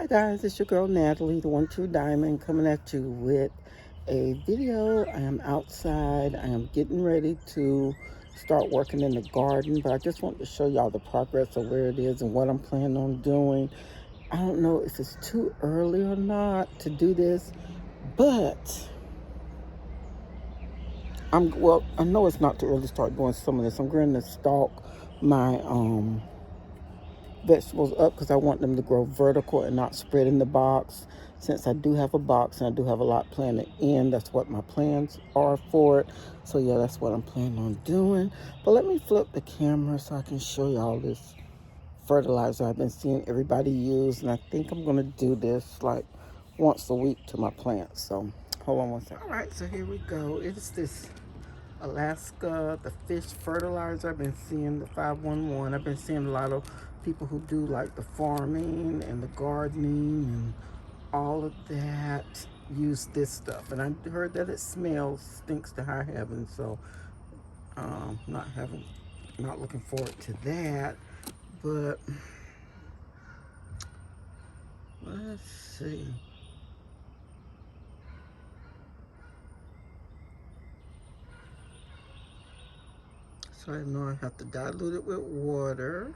Hi guys, it's your girl Natalie, the one true diamond, coming at you with a video. I am outside. I am getting ready to start working in the garden, but I just want to show y'all the progress of where it is and what I'm planning on doing. I don't know if it's too early or not to do this, but I know it's not too early to start doing some of this. I'm going to stalk my vegetables up because I want them to grow vertical and not spread in the box. Since I do have a box and I do have a lot planted in, that's what my plans are for it. So yeah, that's what I'm planning on doing. But let me flip the camera so I can show y'all this fertilizer I've been seeing everybody use, and I think I'm gonna do this like once a week to my plants. So hold on one second. All right, so here we go. It's this Alaska, the fish fertilizer. I've been seeing the 511. I've been seeing a lot of people who do like the farming and the gardening and all of that use this stuff. And I heard that it stinks to high heaven. So not looking forward to that. But let's see. So I know I have to dilute it with water.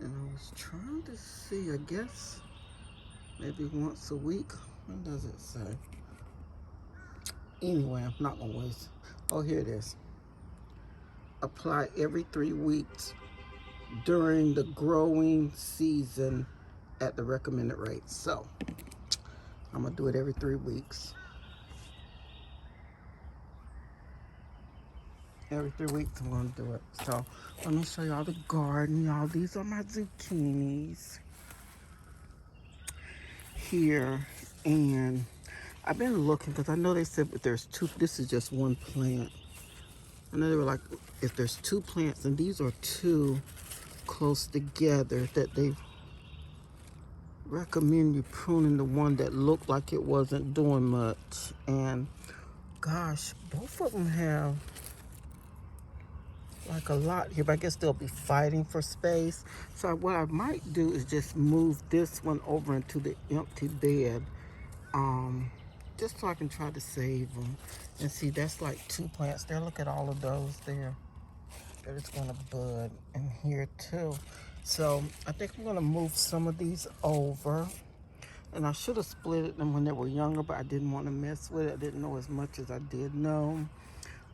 And I was trying to see, I guess, maybe once a week. What does it say? Anyway, I'm not gonna waste. Oh, here it is. Apply every 3 weeks during the growing season at the recommended rate. So I'm gonna do it every 3 weeks. Every 3 weeks I'm gonna do it. So let me show y'all the garden, y'all. These are my zucchinis here, and I've been looking because I know they said if there's two. This is just one plant. I know they were like, if there's two plants, and these are two close together, that they recommend you pruning the one that looked like it wasn't doing much. And gosh, both of them have like a lot here, but I guess they'll be fighting for space. So what I might do is just move this one over into the empty bed, just so I can try to save them. And see, that's like two plants there. Look at all of those there. That it's gonna bud in here too. So I think I'm gonna move some of these over. And I should have split them when they were younger, but I didn't want to mess with it. I didn't know as much as I did know.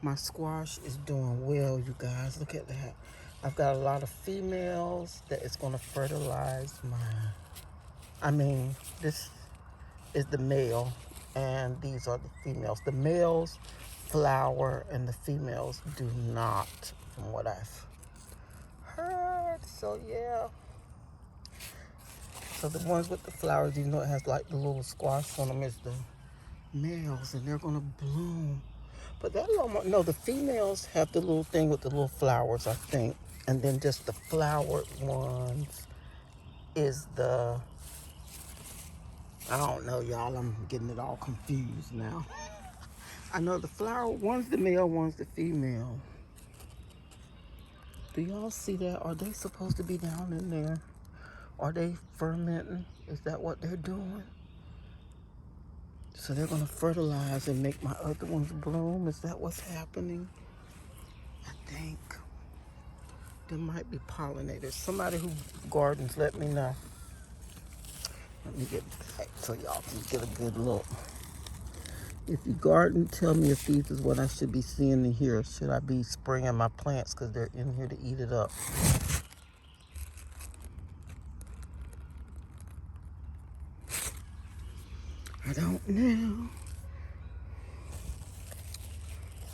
My squash is doing well, you guys. Look at that. I've got a lot of females that is gonna fertilize this is the male and these are the females. The males flower and the females do not, from what I've heard. So yeah. So the ones with the flowers, even though it has like the little squash on them, is the males, and they're gonna bloom. But that little, no, the females have the little thing with the little flowers, I think, and then just the flowered ones is the, I don't know, y'all. I'm getting it all confused now. I know the flower one's the male, one's the female. Do y'all see that? Are they supposed to be down in there? Are they fermenting? Is that what they're doing? So they're gonna fertilize and make my other ones bloom? Is that what's happening? I think there might be pollinators. Somebody who gardens, let me know. Let me get back so y'all can get a good look. If you garden, tell me if these is what I should be seeing in here. Should I be spraying my plants because they're in here to eat it up? I don't know.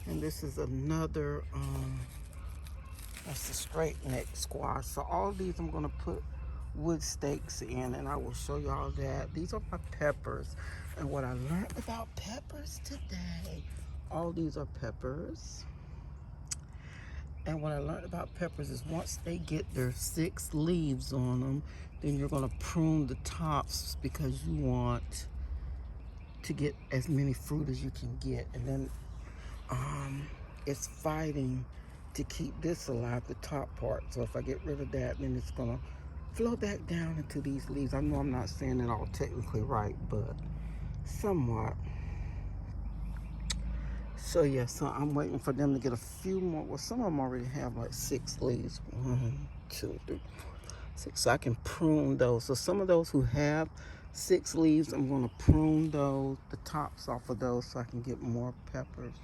And this is another, that's the straight neck squash. So all these I'm gonna put wood stakes in, and I will show y'all that. These are my peppers. And what I learned about peppers today, all these are peppers. And what I learned about peppers is once they get their 6 leaves on them, then you're gonna prune the tops because you want to get as many fruit as you can get. And then it's fighting to keep this alive, the top part. So if I get rid of that, then it's gonna flow back down into these leaves. I know I'm not saying it all technically right, but somewhat. So yeah, so I'm waiting for them to get a few more. Well, some of them already have like 6 leaves. 1, 2, 3, 4, 6. So I can prune those. So some of those who have 6 leaves, I'm going to prune those, the tops off of those, so I can get more peppers.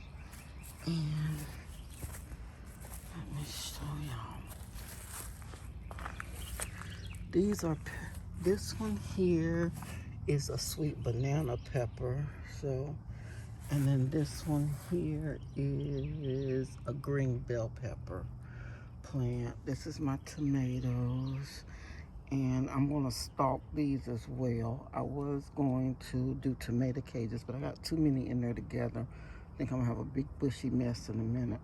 And let me show y'all. These are, this one here is a sweet banana pepper. So, and then this one here is a green bell pepper plant. This is my tomatoes. And I'm going to stalk these as well. I was going to do tomato cages, but I got too many in there together. I think I'm going to have a big bushy mess in a minute.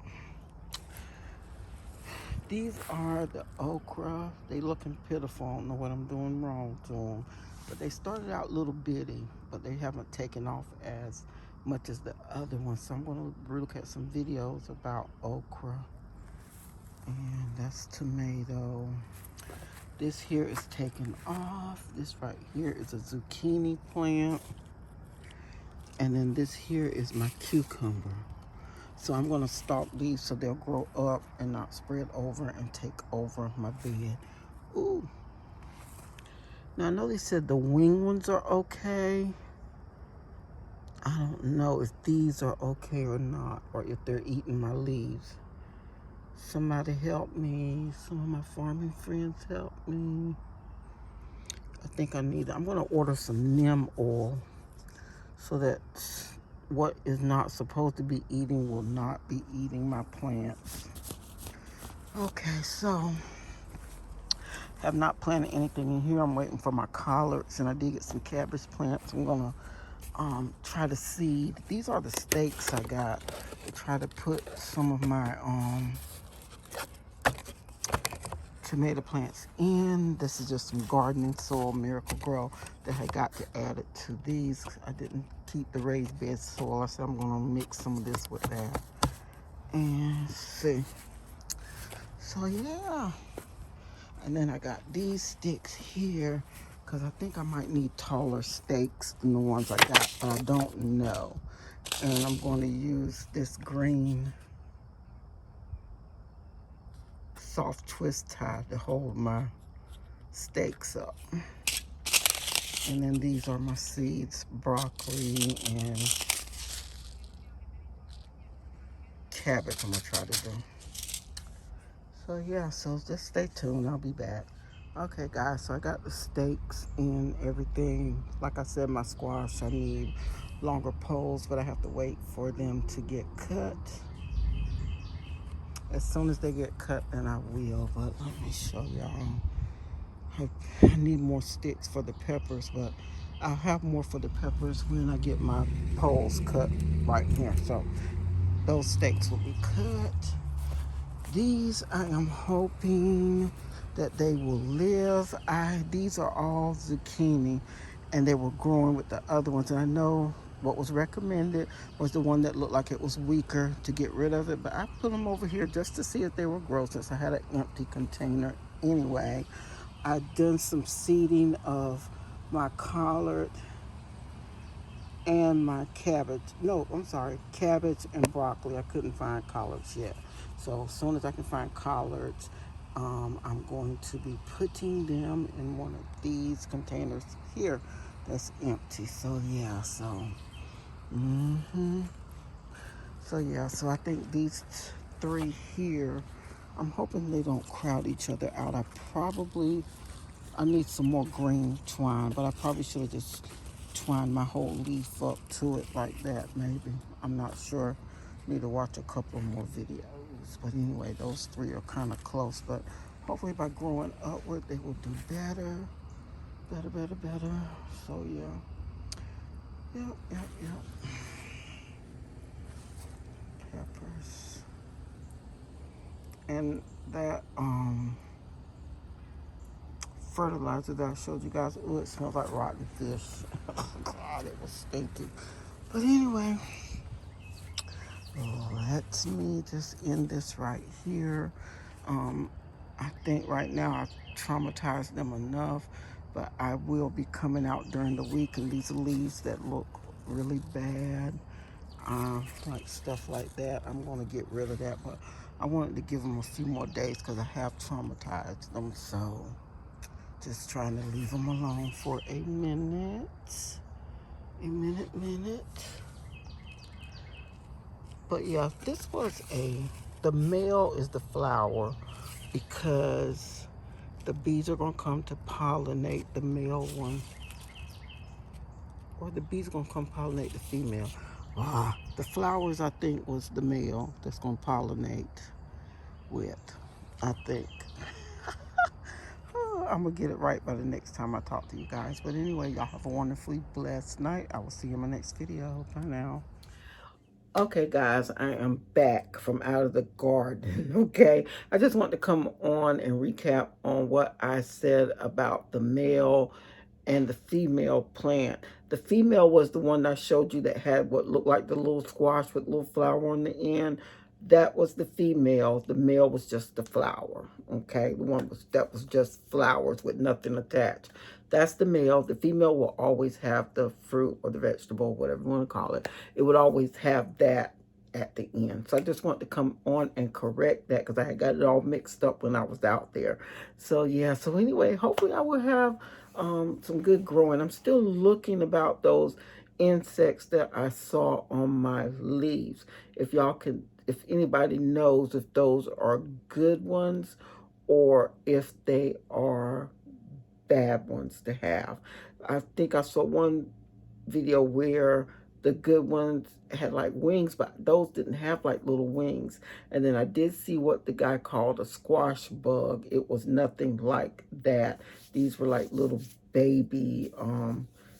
These are the okra. They looking pitiful. I don't know what I'm doing wrong to them. But they started out little bitty, but they haven't taken off as much as the other ones. So I'm going to look at some videos about okra. And that's tomato. This here is taken off. This right here is a zucchini plant. And then this here is my cucumber. So I'm gonna stalk these so they'll grow up and not spread over and take over my bed. Ooh. Now I know they said the wing ones are okay. I don't know if these are okay or not, or if they're eating my leaves. Somebody help me. Some of my farming friends help me. I think I'm gonna order some neem oil so that what is not supposed to be eating will not be eating my plants. Okay, so have not planted anything in here. I'm waiting for my collards, and I did get some cabbage plants. I'm gonna try to seed. These are the stakes I got to try to put some of my tomato plants in. This is just some gardening soil, Miracle Grow, that I got to add it to these. I didn't keep the raised bed soil. I said I'm gonna mix some of this with that. And see. So yeah. And then I got these sticks here because I think I might need taller stakes than the ones I got, but I don't know. And I'm going to use this green soft twist tie to hold my stakes up. And then these are my seeds, broccoli and cabbage I'm gonna try to do. So yeah, so just stay tuned, I'll be back. Okay guys, so I got the stakes and everything. Like I said, my squash, I need longer poles, but I have to wait for them to get cut. As soon as they get cut, then I will, but let me show y'all. I need more sticks for the peppers, but I'll have more for the peppers when I get my poles cut right here. So those stakes will be cut. These, I am hoping that they will live. These are all zucchini, and they were growing with the other ones. And I know what was recommended was the one that looked like it was weaker to get rid of it. But I put them over here just to see if they will grow, since I had an empty container anyway. I've done some seeding of my collard and my cabbage. No, I'm sorry, cabbage and broccoli. I couldn't find collards yet. So as soon as I can find collards, I'm going to be putting them in one of these containers here that's empty. So yeah, so so yeah, so I think these 3 here, I'm hoping they don't crowd each other out. I need some more green twine, but I probably should have just twined my whole leaf up to it like that, maybe. I'm not sure. Need to watch a couple more videos. But anyway, those 3 are kind of close. But hopefully by growing upward, they will do better. Better. So yeah. Yep. Peppers. And that, fertilizer that I showed you guys. Oh, it smells like rotten fish. Oh, God, it was stinky. But anyway, Let me just end this right here. I think right now I've traumatized them enough, but I will be coming out during the week, and these leaves that look really bad, like stuff like that, I'm going to get rid of that, but I wanted to give them a few more days because I have traumatized them, so just trying to leave them alone for a minute. A minute. But yeah, this was the male is the flower because the bees are going to come to pollinate the male one. Or the bees are going to come pollinate the female. The flowers, I think, was the male that's going to pollinate with, I think. I'm going to get it right by the next time I talk to you guys. But anyway, y'all have a wonderfully blessed night. I will see you in my next video. Bye now. Okay, guys, I am back from out of the garden, okay? I just want to come on and recap on what I said about the male and the female plant. The female was the one I showed you that had what looked like the little squash with little flower on the end. That was the female. The male was just the flower, okay? The one that was just flowers with nothing attached. That's the male. The female will always have the fruit or the vegetable, whatever you want to call it. It would always have that at the end. So I just want to come on and correct that because I had got it all mixed up when I was out there. So yeah, so anyway, hopefully I will have some good growing. I'm still looking about those insects that I saw on my leaves. If y'all can, if anybody knows if those are good ones or if they are bad ones to have. I think I saw one video where the good ones had like wings, but those didn't have like little wings. And then I did see what the guy called a squash bug. It was nothing like that. These were like little baby,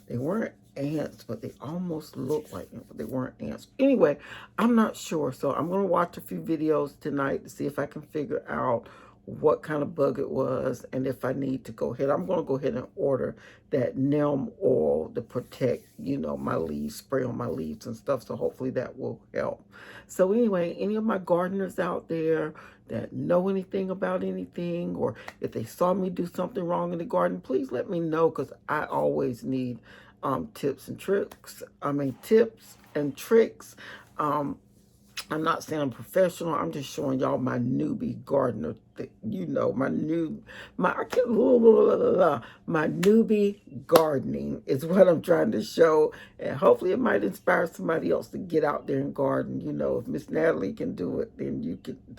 they weren't ants, but they almost looked like ants, but they weren't ants. Anyway, I'm not sure. So I'm going to watch a few videos tonight to see if I can figure out what kind of bug it was, and if I need to go ahead, I'm going to go ahead and order that neem oil to protect, you know, my leaves, spray on my leaves and stuff, so hopefully that will help. So anyway, any of my gardeners out there that know anything about anything, or if they saw me do something wrong in the garden, please let me know, because I always need tips and tricks. Tips and tricks. I'm not saying I'm professional. I'm just showing y'all my newbie gardener. You know, my newbie gardening is what I'm trying to show. And hopefully it might inspire somebody else to get out there and garden. You know, if Miss Natalie can do it, then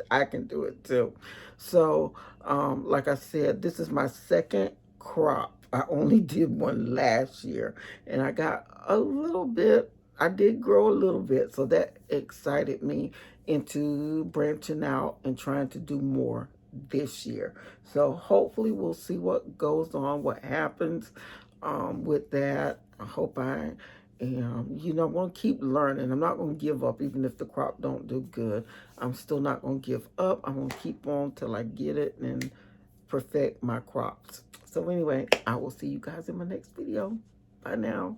I can do it too. So, like I said, this is my second crop. I only did one last year, and I got a little bit. I did grow a little bit, so that excited me into branching out and trying to do more this year. So hopefully we'll see what goes on, what happens with that. I hope I am, you know, I'm going to keep learning. I'm not going to give up even if the crop don't do good. I'm still not going to give up. I'm going to keep on till I get it and perfect my crops. So anyway, I will see you guys in my next video. Bye now.